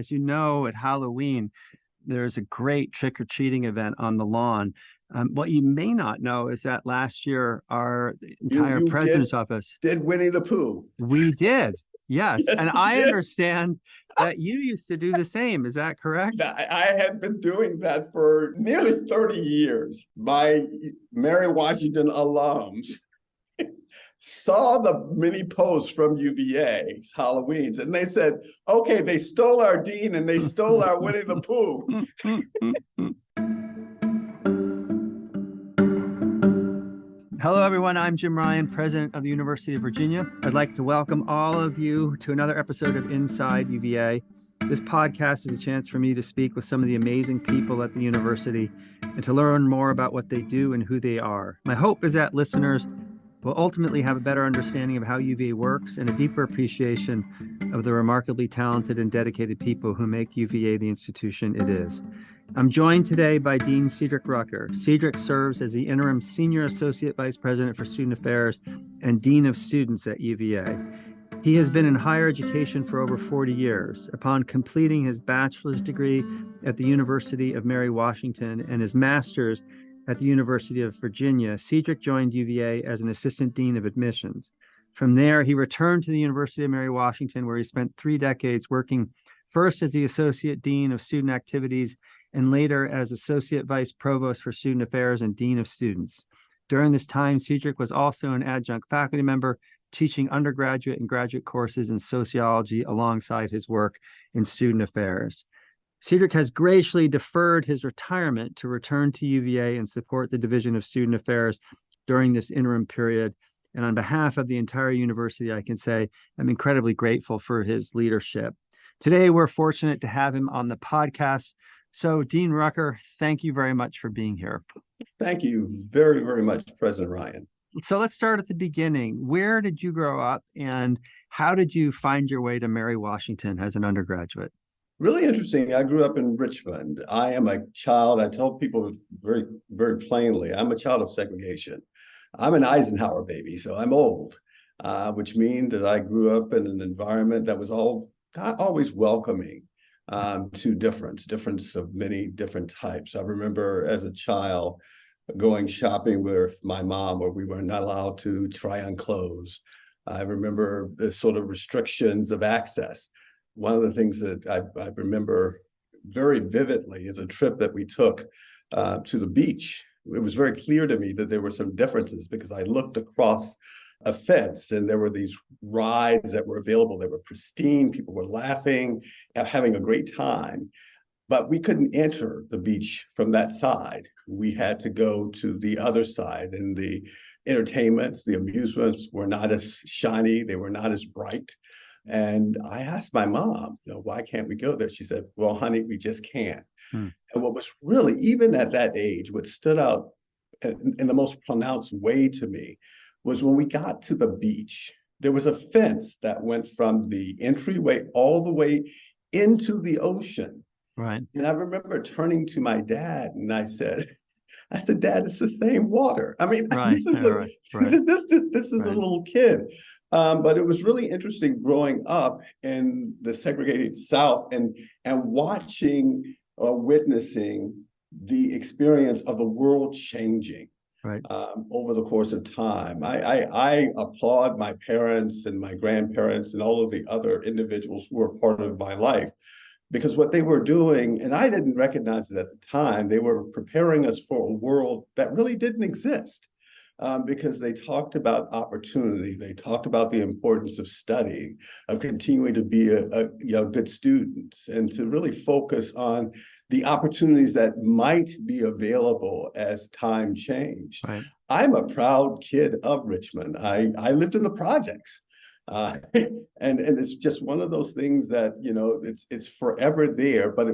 as you know, at Halloween, there's a great trick-or-treating event on the lawn. What you may not know is that last year, our entire You president's office, did Winnie the Pooh. we did. Yes. Yes, And you I did. understand that you used to do the same. Is that correct? I had been doing that for nearly 30 years. My Mary Washington alums saw the mini posts from UVA's Halloweens, and they said, okay, they stole our dean and they stole our Winnie the Pooh. Hello, everyone. I'm Jim Ryan, president of the University of Virginia. I'd like to welcome all of you to another episode of Inside UVA. This podcast is a chance for me to speak with some of the amazing people at the university and to learn more about what they do and who they are. My hope is that listeners will ultimately have a better understanding of how UVA works and a deeper appreciation of the remarkably talented and dedicated people who make UVA the institution it is. I'm joined today by Dean Cedric Rucker. Cedric serves as the Interim Senior Associate Vice President for Student Affairs and Dean of Students at UVA. He has been in higher education for over 40 years. Upon completing his bachelor's degree at the University of Mary Washington and his master's at the University of Virginia, Cedric joined UVA as an Assistant Dean of Admissions. From there, he returned to the University of Mary Washington, where he spent 3 decades working first as the Associate Dean of Student Activities and later as Associate Vice Provost for Student Affairs and Dean of Students. During this time, Cedric was also an adjunct faculty member, teaching undergraduate and graduate courses in sociology alongside his work in student affairs. Cedric has graciously deferred his retirement to return to UVA and support the Division of Student Affairs during this interim period. And on behalf of the entire university, I can say I'm incredibly grateful for his leadership. Today, we're fortunate to have him on the podcast. So, Dean Rucker, thank you very much for being here. Thank you very, very much, President Ryan. So let's start at the beginning. Where did you grow up and how did you find your way to Mary Washington as an undergraduate? Really interesting. I grew up in Richmond. I am a child, I tell people very, very plainly, I'm a child of segregation. I'm an Eisenhower baby, so I'm old, which means that I grew up in an environment that was not always welcoming to difference of many different types. I remember as a child going shopping with my mom where we were not allowed to try on clothes. I remember the sort of restrictions of access. One of the things that I remember very vividly is a trip that we took to the beach. It was very clear to me that there were some differences because I looked across a fence and there were these rides that were available. They were pristine. People were laughing, having a great time. But we couldn't enter the beach from that side. We had to go to the other side, and the entertainments, the amusements were not as shiny. They were not as bright. And I asked my mom, why can't we go there? She said, well, honey, we just can't. And what was really, even at that age, what stood out in the most pronounced way to me was when we got to the beach, there was a fence that went from the entryway all the way into the ocean. Right. And I remember turning to my dad and I said, Dad, it's the same water. I mean, this is a little kid. But it was really interesting growing up in the segregated South and watching or witnessing the experience of the world changing over the course of time. I applaud my parents and my grandparents and all of the other individuals who were part of my life. Because what they were doing, and I didn't recognize it at the time, they were preparing us for a world that really didn't exist. Because they talked about opportunity, they talked about the importance of studying, of continuing to be a good student, and to really focus on the opportunities that might be available as time changed. Right. I'm a proud kid of Richmond. I lived in the projects. And it's just one of those things that, it's forever there, but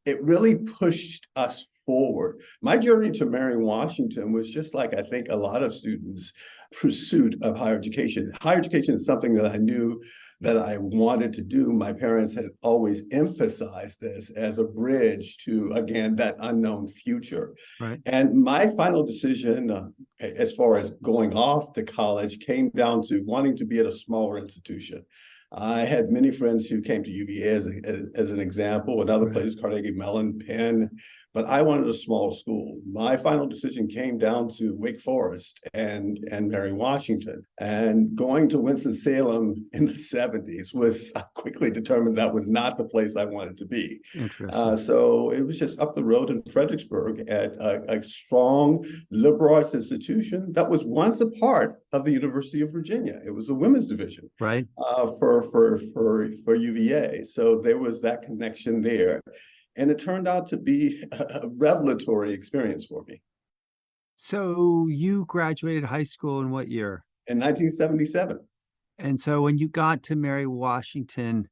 it really pushed us forward. My journey to Mary Washington was just like, I think, a lot of students' pursuit of higher education. Higher education is something that I knew that I wanted to do. My parents had always emphasized this as a bridge to, again, that unknown future. Right. And my final decision, as far as going off to college, came down to wanting to be at a smaller institution. I had many friends who came to UVA as an example, and other places, Carnegie Mellon, Penn, but I wanted a small school. My final decision came down to Wake Forest and Mary Washington. And going to Winston-Salem in the 70s was, I quickly determined that was not the place I wanted to be. So it was just up the road in Fredericksburg at a strong liberal arts institution that was once a part of the University of Virginia. It was a women's division, right? For UVA. So there was that connection there. And it turned out to be a revelatory experience for me. So you graduated high school in what year? In 1977. And so when you got to Mary Washington,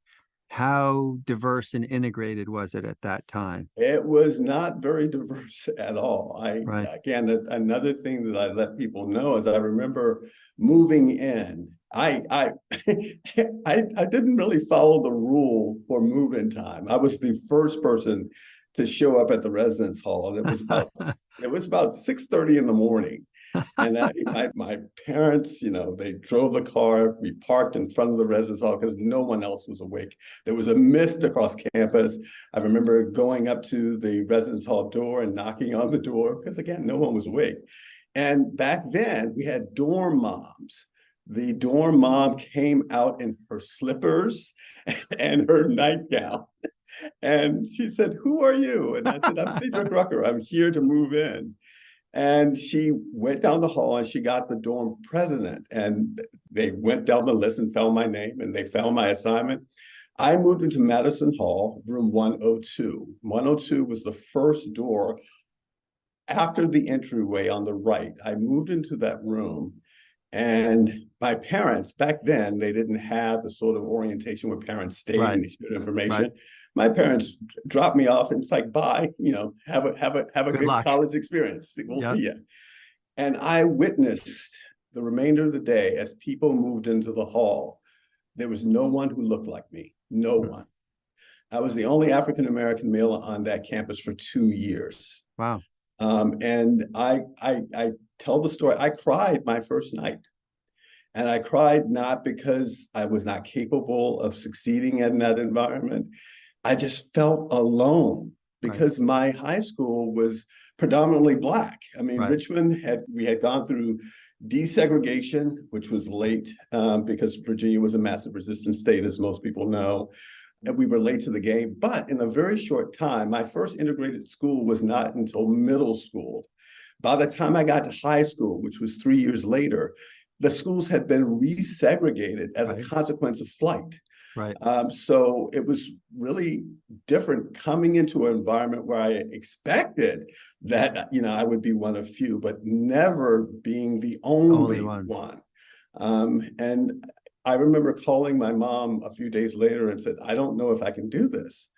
how diverse and integrated was it at that time? It was not very diverse at all. Again, another thing that I let people know is I remember moving in. I didn't really follow the rule for move-in time. I was the first person to show up at the residence hall, and it was about 6:30 in the morning. And my parents, they drove the car. We parked in front of the residence hall because no one else was awake. There was a mist across campus. I remember going up to the residence hall door and knocking on the door because, again, no one was awake. And back then, we had dorm moms. The dorm mom came out in her slippers and her nightgown. And she said, "Who are you?" And I said, "I'm Cedric Rucker. I'm here to move in." And she went down the hall and she got the dorm president. And they went down the list and found my name and they found my assignment. I moved into Madison Hall, room 102. 102 was the first door after the entryway on the right. I moved into that room. And my parents, back then, they didn't have the sort of orientation where parents stayed and they shared information. Right. My parents dropped me off and it's like, bye, have a good college experience. We'll see you. And I witnessed the remainder of the day as people moved into the hall. There was no one who looked like me, no one. I was the only African-American male on that campus for 2 years. Wow. And I tell the story. I cried my first night. And I cried not because I was not capable of succeeding in that environment. I just felt alone because my high school was predominantly Black. I mean, Richmond we had gone through desegregation, which was late because Virginia was a massive resistance state, as most people know. And we were late to the game. But in a very short time, my first integrated school was not until middle school. By the time I got to high school, which was 3 years later, the schools had been resegregated as a consequence of flight. So it was really different coming into an environment where I expected that, I would be one of few, but never being the only one. And I remember calling my mom a few days later and said, "I don't know if I can do this."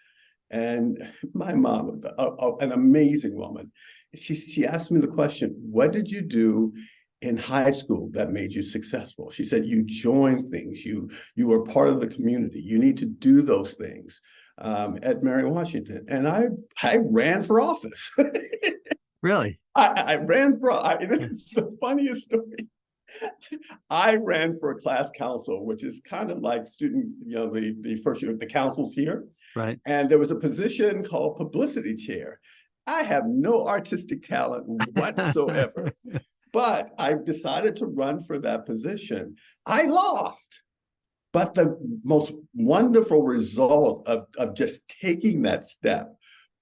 And my mom, an amazing woman, she asked me the question, "What did you do in high school that made you successful?" She said, "You joined things. You were part of the community. You need to do those things at Mary Washington." And I ran for office. Really? I ran for, it's the funniest story. I ran for a class council, which is kind of like student, the first year, the councils here. Right. And there was a position called publicity chair. I have no artistic talent whatsoever, but I decided to run for that position. I lost. But the most wonderful result of just taking that step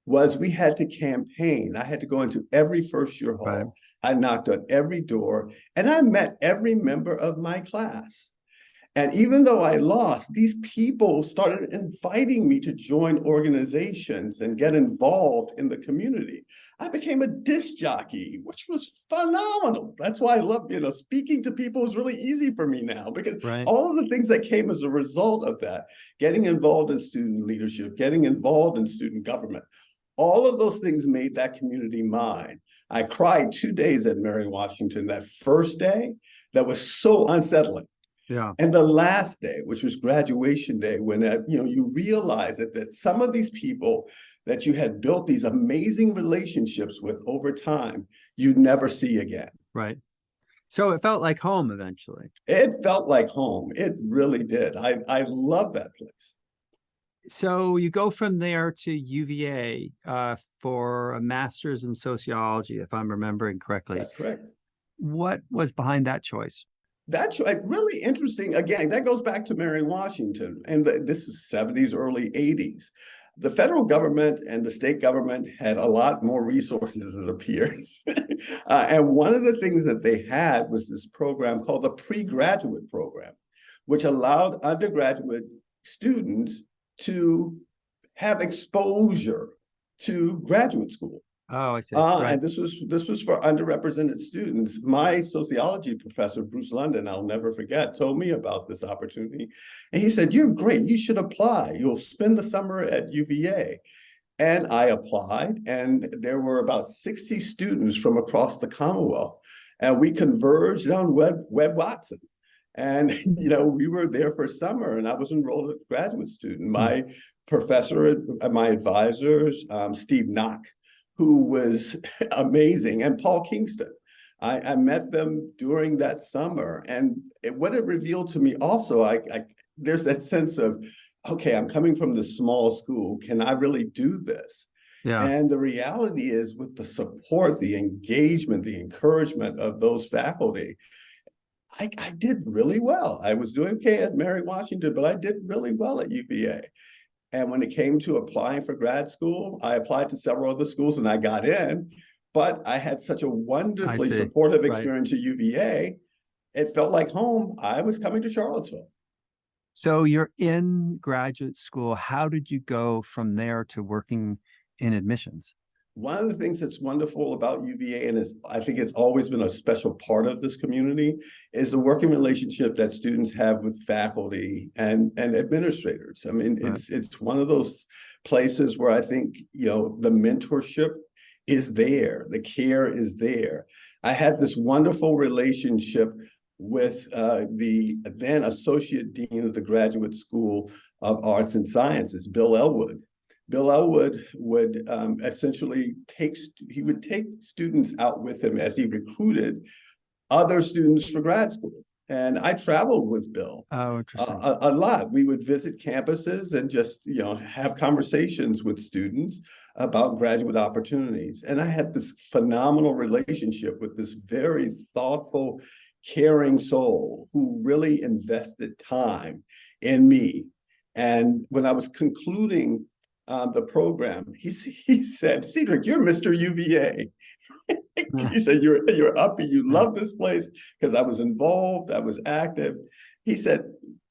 was we had to campaign. I had to go into every first year hall. Right. I knocked on every door and I met every member of my class. And even though I lost, these people started inviting me to join organizations and get involved in the community. I became a disc jockey, which was phenomenal. That's why I love, speaking to people is really easy for me now because all of the things that came as a result of that, getting involved in student leadership, getting involved in student government, all of those things made that community mine. I cried 2 days at Mary Washington that first day. That was so unsettling. Yeah. And the last day, which was graduation day, when you realize that some of these people that you had built these amazing relationships with over time, you'd never see again. Right. So it felt like home eventually. It felt like home. It really did. I love that place. So you go from there to UVA for a master's in sociology, if I'm remembering correctly. That's correct. What was behind that choice? That's really interesting. Again, that goes back to Mary Washington, and this is 70s, early 80s. The federal government and the state government had a lot more resources, it appears. And one of the things that they had was this program called the pre-graduate program, which allowed undergraduate students to have exposure to graduate school. Oh, I see. Right. And this was for underrepresented students. My sociology professor, Bruce London, I'll never forget, told me about this opportunity. And he said, "You're great. You should apply. You'll spend the summer at UVA." And I applied, and there were about 60 students from across the Commonwealth. And we converged on Webb Watson. And, we were there for summer, and I was enrolled as a graduate student. My professor, my advisors, Steve Knock, who was amazing, and Paul Kingston. I met them during that summer. And what it revealed to me also, there's that sense of, okay, I'm coming from this small school. Can I really do this? Yeah. And the reality is, with the support, the engagement, the encouragement of those faculty, I did really well. I was doing okay at Mary Washington, but I did really well at UVA. And when it came to applying for grad school, I applied to several other schools and I got in, but I had such a wonderfully supportive experience at UVA. It felt like home. I was coming to Charlottesville. So you're in graduate school. How did you go from there to working in admissions? One of the things that's wonderful about UVA, and I think it's always been a special part of this community, is the working relationship that students have with faculty and administrators. I mean, it's one of those places where I think, the mentorship is there, the care is there. I had this wonderful relationship with the then Associate Dean of the Graduate School of Arts and Sciences, Bill Elwood. Bill Elwood would essentially take students out with him as he recruited other students for grad school. And I traveled with Bill a lot. We would visit campuses and just, have conversations with students about graduate opportunities. And I had this phenomenal relationship with this very thoughtful, caring soul who really invested time in me. And when I was concluding the program, he said, "Cedric, you're Mr. UVA." He said, you're uppy, you love this place, because I was involved, I was active. He said,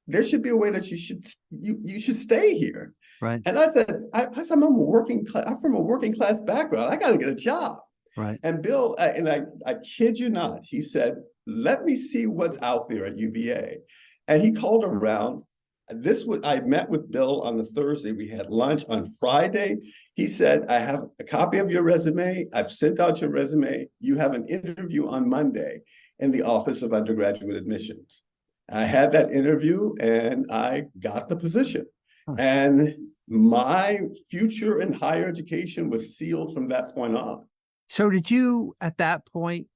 "There should be a way that you should stay here." Right. And I said, I'm from a working class background. I got to get a job. Right. And Bill, and I kid you not, he said, "Let me see what's out there at UVA." And he called around. I met with Bill on the Thursday. We had lunch on Friday. He said, "I have a copy of your resume. I've sent out your resume. You have an interview on Monday in the Office of Undergraduate Admissions." I had that interview and I got the position. And my future in higher education was sealed from that point on. So did you at that point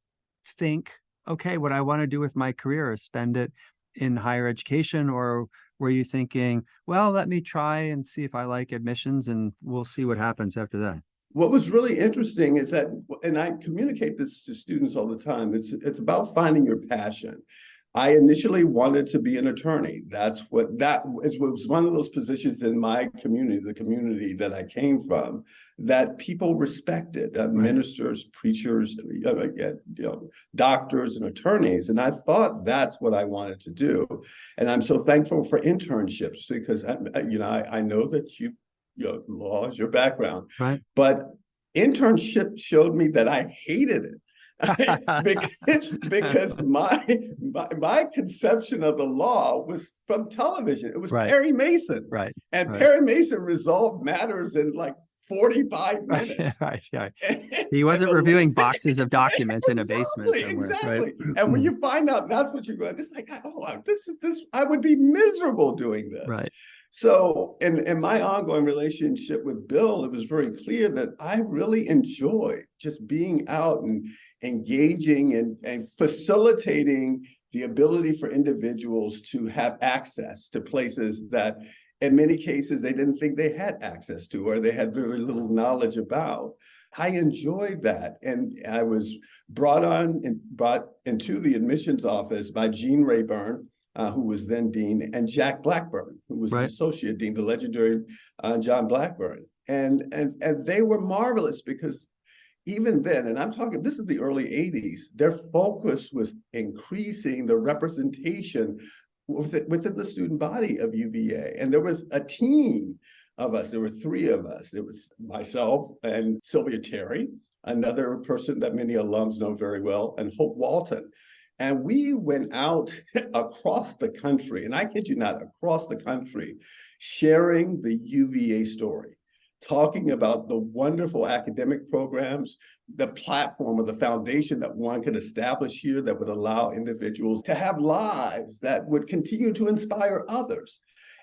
think, okay, what I want to do with my career is spend it in higher education, or were you thinking, well, let me try and see if I like admissions and we'll see what happens after that? What was really interesting is that, and I communicate this to students all the time, it's about finding your passion. I initially wanted to be an attorney. That was one of those positions in my community, the community that I came from, that people respected, ministers, preachers, doctors and attorneys. And I thought that's what I wanted to do. And I'm so thankful for internships, because I know that law is your background, right? But internship showed me that I hated it. because my conception of the law was from television. It was Perry Mason, and Perry Mason resolved matters in like 45 minutes. Right. He wasn't reviewing boxes of documents in a basement somewhere. Exactly. And when you find out that's what you're going, it's like, oh, this I would be miserable doing this. Right. So in my ongoing relationship with Bill, it was very clear that I really enjoy just being out and engaging and facilitating the ability for individuals to have access to places that in many cases they didn't think they had access to, or they had very little knowledge about. I enjoyed that. And I was brought into the admissions office by Gene Rayburn, who was then dean, and Jack Blackburn, who was the associate dean, the legendary John Blackburn. And they were marvelous because even then, and I'm talking, this is the early 80s, their focus was increasing the representation within the student body of UVA. And there was a team of us. There were three of us. There was myself and Sylvia Terry, another person that many alums know very well, and Hope Walton. And we went out across the country, and I kid you not, across the country, sharing the UVA story, talking about the wonderful academic programs, the platform or the foundation that one could establish here that would allow individuals to have lives that would continue to inspire others.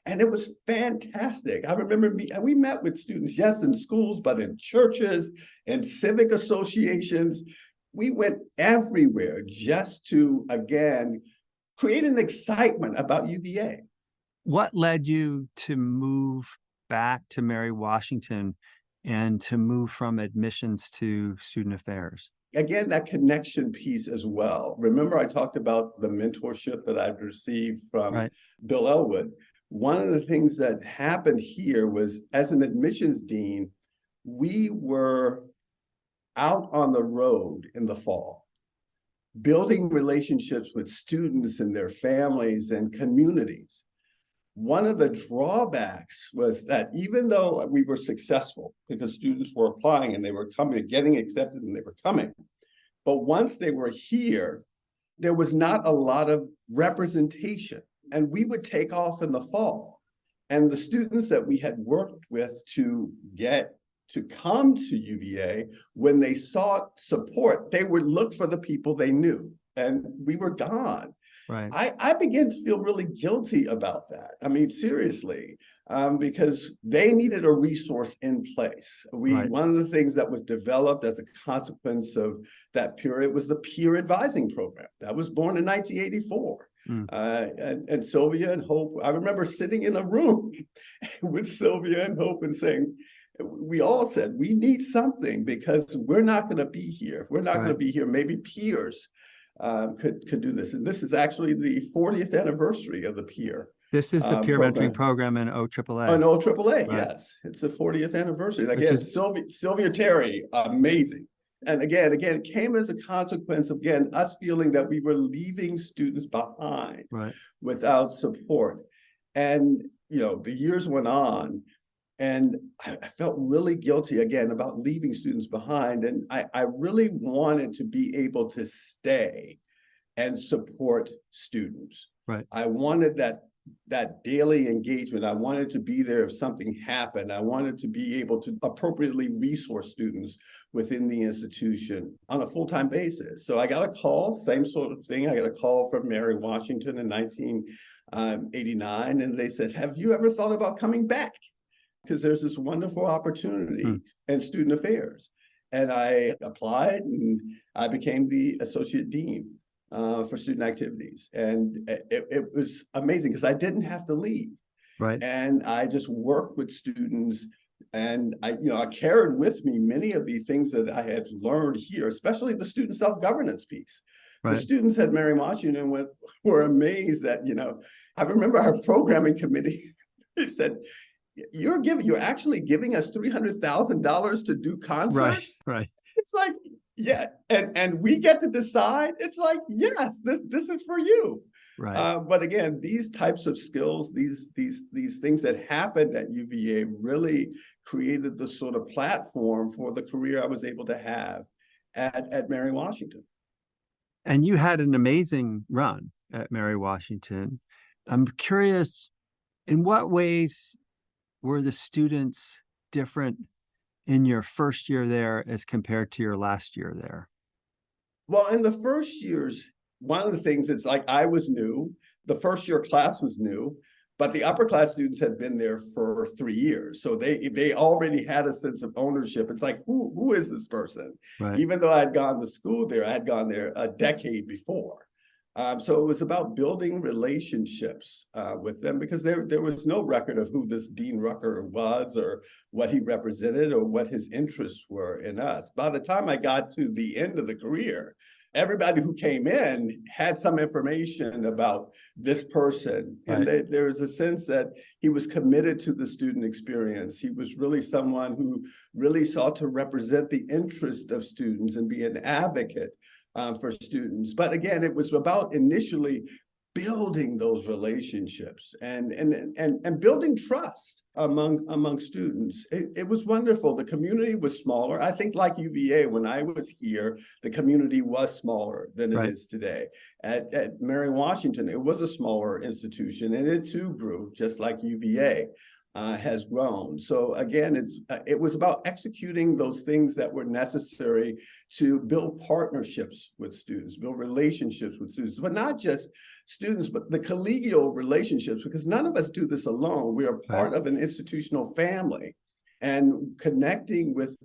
And it was fantastic. I remember we met with students, yes, in schools, but in churches and civic associations. We went everywhere just to, again, create an excitement about UVA. What led you to move back to Mary Washington and to move from admissions to student affairs? Again, that connection piece as well. Remember, I talked about the mentorship that I've received from Bill Elwood. One of the things that happened here was, as an admissions dean, we were out on the road in the fall, building relationships with students and their families and communities. One of the drawbacks was that even though we were successful because students were applying and they were coming, getting accepted and they were coming, but once they were here, there was not a lot of representation. And we would take off in the fall. And the students that we had worked with to get to come to UVA, when they sought support, they would look for the people they knew, and we were gone. Right. I began to feel really guilty about that. I mean, seriously, because they needed a resource in place. One of the things that was developed as a consequence of that period was the peer advising program that was born in 1984. And Sylvia and Hope, I remember sitting in a room with Sylvia and Hope and saying, we all said, we need something because we're not going to be here. If we're not going to be here, maybe peers could do this. And this is actually the 40th anniversary of the peer. This is the peer mentoring program in OAAA. In OAAA, yes. It's the 40th anniversary. And again, Sylvia Terry, amazing. And again, it came as a consequence of, again, us feeling that we were leaving students behind without support. And, the years went on, and I felt really guilty, again, about leaving students behind. And I really wanted to be able to stay and support students. I wanted that daily engagement. I wanted to be there if something happened. I wanted to be able to appropriately resource students within the institution on a full-time basis. So I got a call, same sort of thing. I got a call from Mary Washington in 1989, and they said, have you ever thought about coming back? Because there's this wonderful opportunity in student affairs. And I applied, and I became the associate dean for student activities. And it was amazing because I didn't have to leave. And I just worked with students, and I carried with me many of the things that I had learned here, especially the student self-governance piece. The students at Mary Washington were amazed that, I remember our programming committee, they said, you're actually giving us $300,000 to do concerts? It's like, yeah, and we get to decide. It's like, yes, this is for you. But again, these types of skills, these things that happened at UVA really created the sort of platform for the career I was able to have at Mary Washington. And you had an amazing run at Mary Washington. I'm curious, in what ways were the students different in your first year there as compared to your last year there? Well, in the first years, one of the things is, like, I was new. The first year class was new. But the upper class students had been there for 3 years. So they already had a sense of ownership. It's like, who is this person? Right. Even though I had gone to school there, I had gone there a decade before. So it was about building relationships with them, because there was no record of who this Dean Rucker was, or what he represented, or what his interests were in us. By the time I got to the end of the career, everybody who came in had some information about this person. And there was a sense that he was committed to the student experience. He was really someone who really sought to represent the interest of students and be an advocate for students. But again, it was about initially building those relationships and building trust among students. It was wonderful. The community was smaller. I think, like UVA, when I was here, the community was smaller than it is today. At Mary Washington, it was a smaller institution, and it too grew, just like UVA has grown. So again, it was about executing those things that were necessary to build partnerships with students, build relationships with students, but not just students, but the collegial relationships, because none of us do this alone. We are part of an institutional family, and connecting with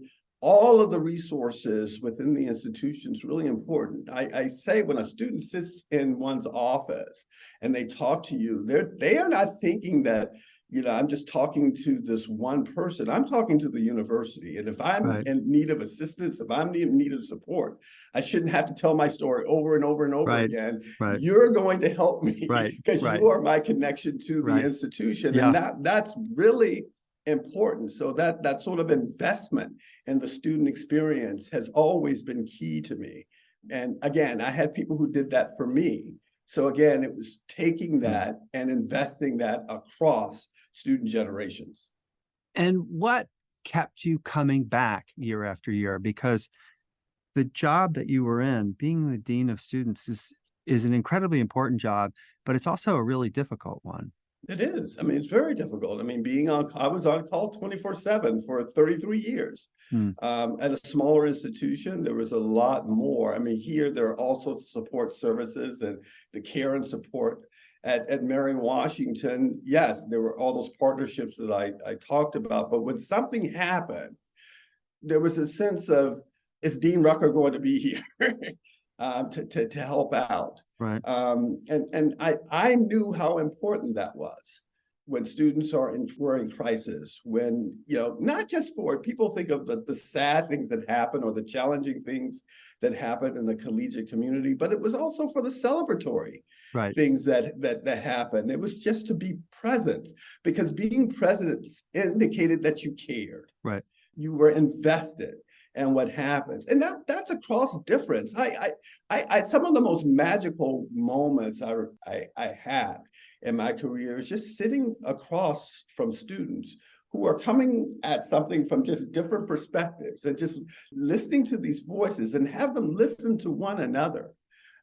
all of the resources within the institution is really important. I say, when a student sits in one's office and they talk to you, they are not thinking that, I'm just talking to this one person. I'm talking to the university. And if I'm in need of assistance, if I'm in need of support, I shouldn't have to tell my story over and over and over again. You're going to help me because you are my connection to the institution. And that's really important. So that sort of investment in the student experience has always been key to me. And again, I had people who did that for me. So again, it was taking that and investing that across student generations. And what kept you coming back year after year? Because the job that you were in, being the dean of students, is an incredibly important job, but it's also a really difficult one. It is. I mean, it's very difficult. I mean, I was on call 24/7 for 33 years. At a smaller institution, there was a lot more. I mean, here, there are also support services and the care and support. At Mary Washington, yes, there were all those partnerships that I talked about. But when something happened, there was a sense of, is Dean Rucker going to be here to help out? And I knew how important that was when students were in crisis, when, not just for people think of the sad things that happen or the challenging things that happen in the collegiate community, but it was also for the celebratory things that happened. It was just to be present, because being present indicated that you cared. You were invested in what happens. And that's a cross difference. I some of the most magical moments I had in my career is just sitting across from students who are coming at something from just different perspectives, and just listening to these voices and have them listen to one another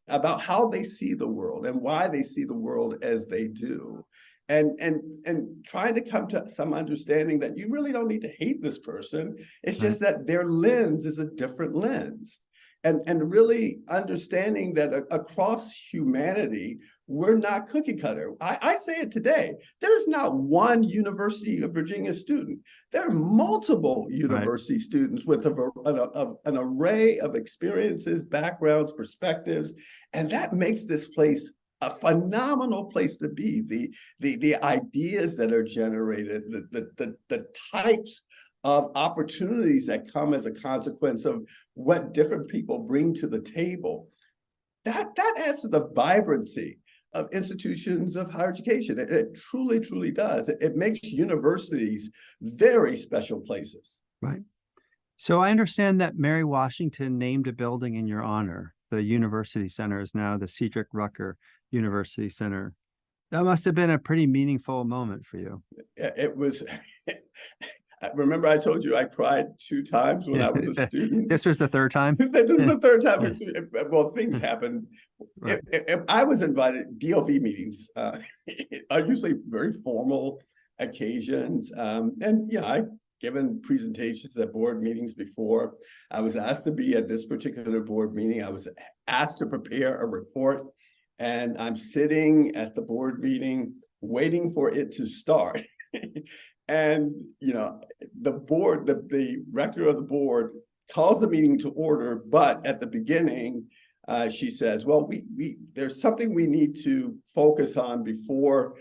about how they see the world and why they see the world as they do. And trying to come to some understanding that you really don't need to hate this person. It's just that their lens is a different lens. And really understanding that across humanity, we're not cookie cutter. I say it today. There's not one University of Virginia student. There are multiple university students with an array of experiences, backgrounds, perspectives, and that makes this place a phenomenal place to be. The ideas that are generated, the types of opportunities that come as a consequence of what different people bring to the table, that adds to the vibrancy of institutions of higher education. It truly, truly does. It makes universities very special places. So I understand that Mary Washington named a building in your honor. The University Center is now the Cedric Rucker University Center. That must have been a pretty meaningful moment for you. It was. Remember, I told you I cried 2 times when I was a student. This was the third time? This is the third time. Well, things happen. If I was invited, DOV meetings are usually very formal occasions. And I've given presentations at board meetings before. I was asked to be at this particular board meeting. I was asked to prepare a report. And I'm sitting at the board meeting waiting for it to start. And, the rector of the board calls the meeting to order, but at the beginning, she says, well, there's something we need to focus on before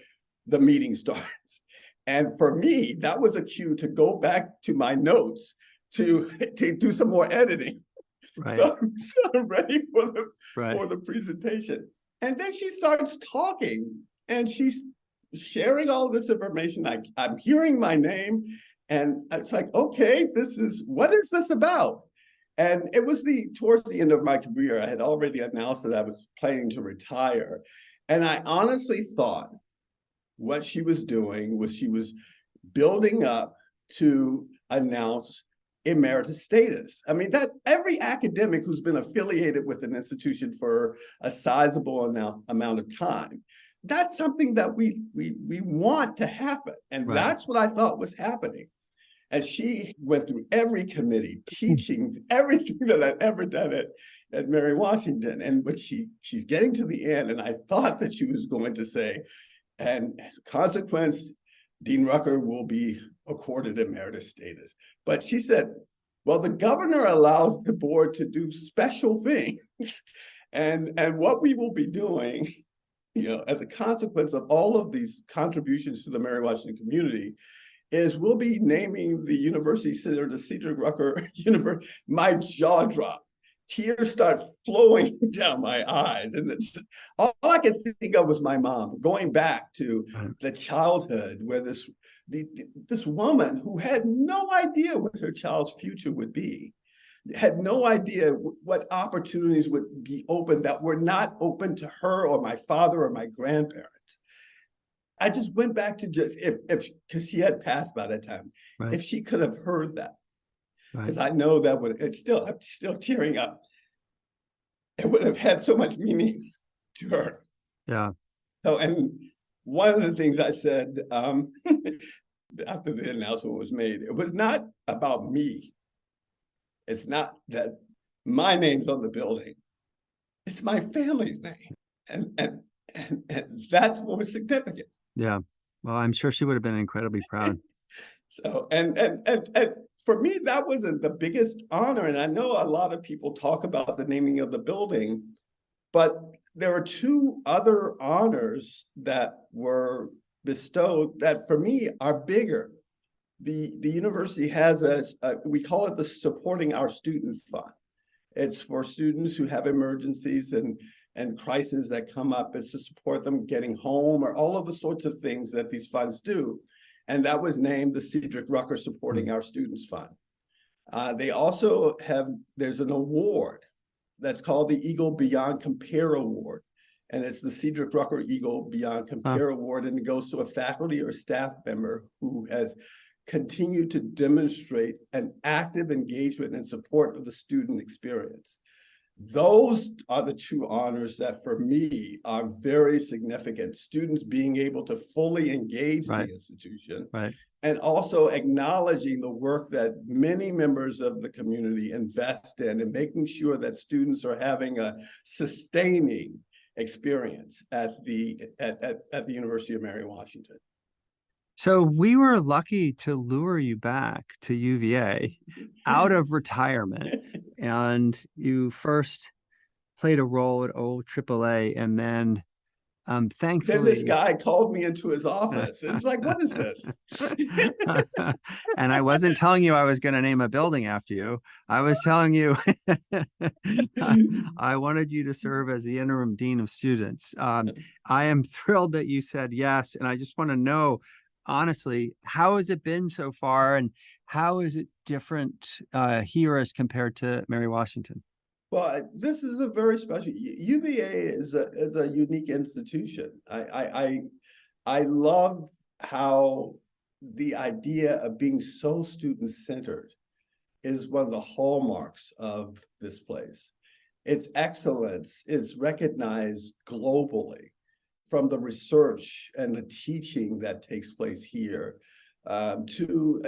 the meeting starts. And for me, that was a cue to go back to my notes to do some more editing. Right. So I'm ready for the presentation. And then she starts talking, and she's sharing all this information. I'm hearing my name, and it's like, okay, what is this about? And it was towards the end of my career. I had already announced that I was planning to retire. And I honestly thought what she was doing was she was building up to announce emeritus status. I mean, that every academic who's been affiliated with an institution for a sizable amount of time, that's something that we want to happen. And that's what I thought was happening. And she went through every committee, teaching everything that I'd ever done at Mary Washington. And when she's getting to the end, and I thought that she was going to say, and as a consequence, Dean Rucker will be accorded emeritus status. But she said, well, the governor allows the board to do special things. And what we will be doing, as a consequence of all of these contributions to the Mary Washington community, is we'll be naming the University Center the Cedric Rucker University. My jaw dropped. Tears start flowing down my eyes. And all I could think of was my mom, going back to the childhood where this woman who had no idea what her child's future would be, had no idea what opportunities would be open that were not open to her or my father or my grandparents. I just went back to because she had passed by that time, if she could have heard that. Because I know that I'm still tearing up. It would have had so much meaning to her. Yeah. So, and one of the things I said after the announcement was made, it was not about me. It's not that my name's on the building. It's my family's name. And that's what was significant. Yeah. Well, I'm sure she would have been incredibly proud. So, and for me, that wasn't the biggest honor. And I know a lot of people talk about the naming of the building, but there are two other honors that were bestowed that for me are bigger. The university has we call it the Supporting Our Student Fund. It's for students who have emergencies and crises that come up. It's to support them getting home or all of the sorts of things that these funds do. And that was named the Cedric Rucker Supporting Our Students Fund. They also there's an award that's called the Eagle Beyond Compare Award. And it's the Cedric Rucker Eagle Beyond Compare Award. And it goes to a faculty or staff member who has continued to demonstrate an active engagement and support of the student experience. Those are the two honors that for me are very significant. Students being able to fully engage the institution and also acknowledging the work that many members of the community invest in and making sure that students are having a sustaining experience at the University of Mary Washington. So we were lucky to lure you back to UVA out of retirement, and you first played a role at old AAA, and then thankfully... Then this guy called me into his office. It's like, what is this? And I wasn't telling you I was going to name a building after you. I was telling you I wanted you to serve as the interim dean of students. I am thrilled that you said yes, and I just want to know, honestly, how has it been so far, and how is it different here as compared to Mary Washington? Well, this is a very special. UVA is a unique institution. I love how the idea of being so student-centered is one of the hallmarks of this place. Its excellence is recognized globally from the research and the teaching that takes place here to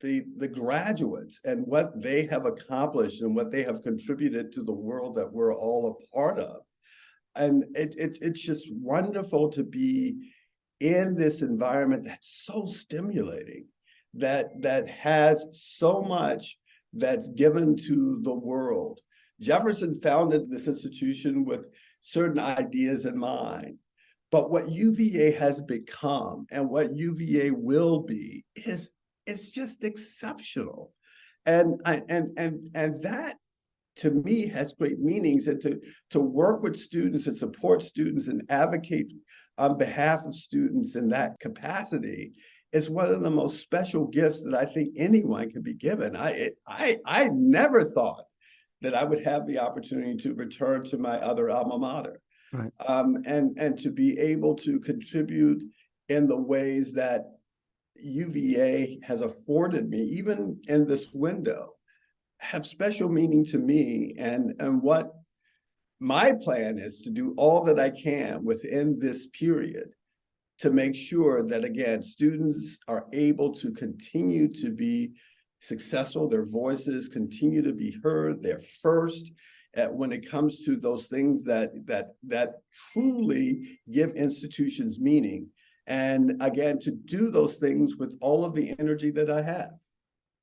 the graduates and what they have accomplished and what they have contributed to the world that we're all a part of. And it's just wonderful to be in this environment that's so stimulating, that has so much that's given to the world. Jefferson founded this institution with certain ideas in mind, but what UVA has become and what UVA will be is it's just exceptional, and that to me has great meanings. And to work with students and support students and advocate on behalf of students in that capacity is one of the most special gifts that I think anyone can be given. I never thought that I would have the opportunity to return to my other alma mater, right. And to be able to contribute in the ways that UVA has afforded me, even in this window, have special meaning to me. And what my plan is to do all that I can within this period to make sure that, again, students are able to continue to be successful, their voices continue to be heard, they're first when it comes to those things that truly give institutions meaning. And again, to do those things with all of the energy that I have.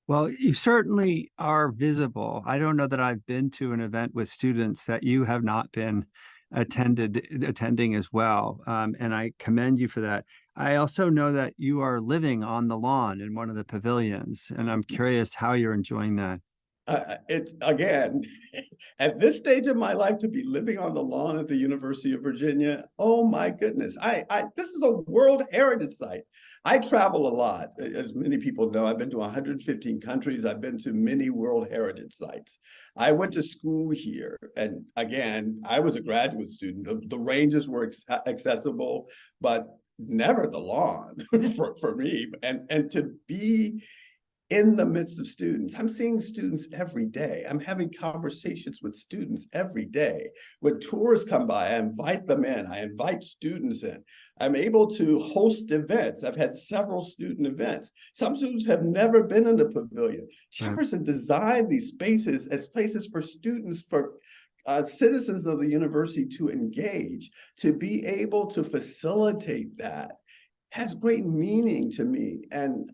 Well, you certainly are visible. I don't know that I've been to an event with students that you have not been attending as well. And I commend you for that. I also know that you are living on the lawn in one of the pavilions, and I'm curious how you're enjoying that. It's, again, at this stage of my life, to be living on the lawn at the University of Virginia, oh my goodness. This is a World Heritage Site. I travel a lot. As many people know, I've been to 115 countries. I've been to many World Heritage Sites. I went to school here. And again, I was a graduate student. The ranges were accessible, but never the lawn for me. And to be in the midst of students. I'm seeing students every day. I'm having conversations with students every day. When tours come by, I invite them in. I invite students in. I'm able to host events. I've had several student events. Some students have never been in the pavilion. Jefferson designed these spaces as places for students, for citizens of the university to engage, to be able to facilitate that has great meaning to me. And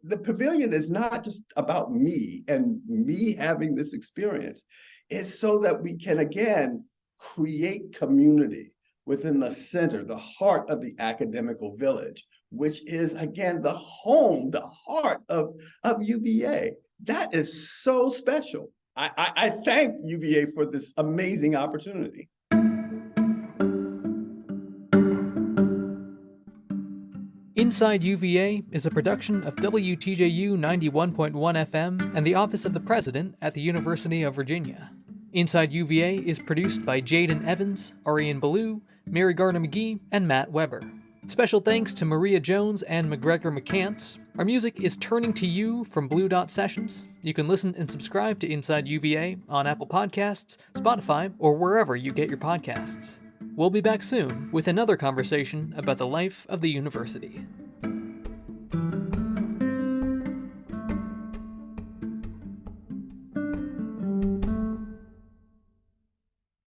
the pavilion is not just about me and me having this experience. It's so that we can, again, create community within the center, the heart of the academical village, which is, again, the home, the heart of UVA. That is so special. I thank UVA for this amazing opportunity. Inside UVA is a production of WTJU 91.1 FM and the Office of the President at the University of Virginia. Inside UVA is produced by Jaden Evans, Ariane Ballou, Mary Gardner McGee, and Matt Weber. Special thanks to Maria Jones and McGregor McCants. Our music is Turning to You from Blue Dot Sessions. You can listen and subscribe to Inside UVA on Apple Podcasts, Spotify, or wherever you get your podcasts. We'll be back soon with another conversation about the life of the university.